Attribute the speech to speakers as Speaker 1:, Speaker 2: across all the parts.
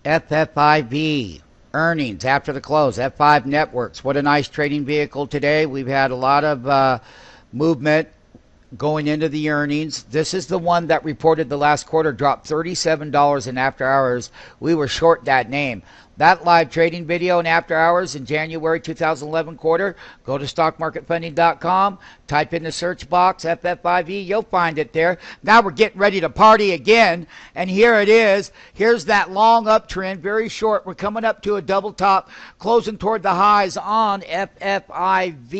Speaker 1: FFIV earnings after the close. F5 Networks, what a nice trading vehicle today. We've had a lot of movement going into the earnings. This is the one that reported the last quarter dropped $37 in after hours. We were short that name. That live trading video in after hours in January 2011 quarter, go to stockmarketfunding.com, type in the search box FFIV, you'll find it there. Now we're getting ready to party again, and here it is. Here's that long uptrend, very short. We're coming up to a double top, closing toward the highs on FFIV.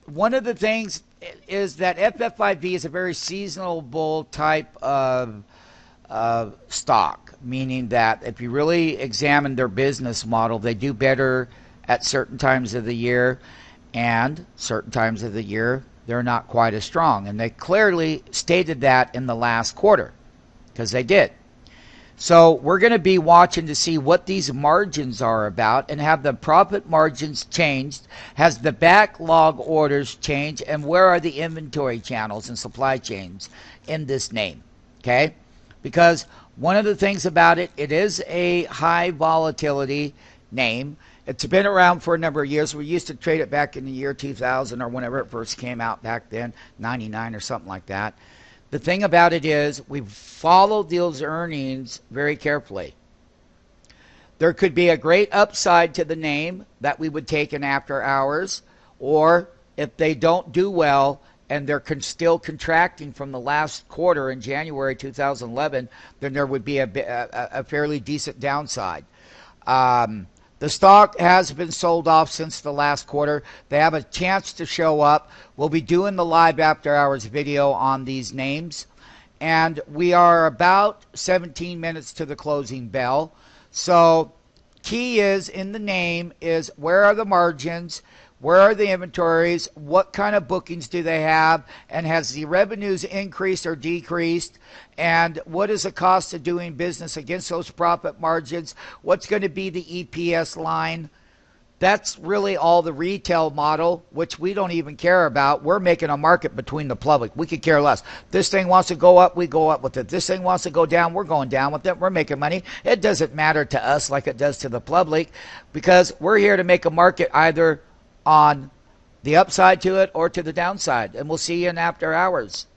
Speaker 1: One of the things is that FFIV is a very seasonal type of stock, meaning that if you really examine their business model, they do better at certain times of the year, and certain times of the year they're not quite as strong. And they clearly stated that in the last quarter, because they did. So we're going to be watching to see what these margins are about, and have the profit margins changed, has the backlog orders changed, and where are the inventory channels and supply chains in this name, okay? Because one of the things about it, it is a high volatility name. It's been around for a number of years. We used to trade it back in the year 2000 or whenever it first came out back then, 99 or something like that. The thing about it is we've followed those earnings very carefully. There could be a great upside to the name that we would take in after hours, or if they don't do well and they're still contracting from the last quarter in January 2011, then there would be a fairly decent downside. The stock has been sold off since the last quarter. They have a chance to show up. We'll be doing the live after hours video on these names. And we are about 17 minutes to the closing bell. So key is in the name is where are the margins? Where are the inventories? What kind of bookings do they have? And has the revenues increased or decreased? And what is the cost of doing business against those profit margins? What's going to be the EPS line? That's really all the retail model, which we don't even care about. We're making a market between the public. We could care less. This thing wants to go up, we go up with it. This thing wants to go down, we're going down with it. We're making money. It doesn't matter to us like it does to the public, because we're here to make a market either on the upside to it or to the downside. And we'll see you in after hours.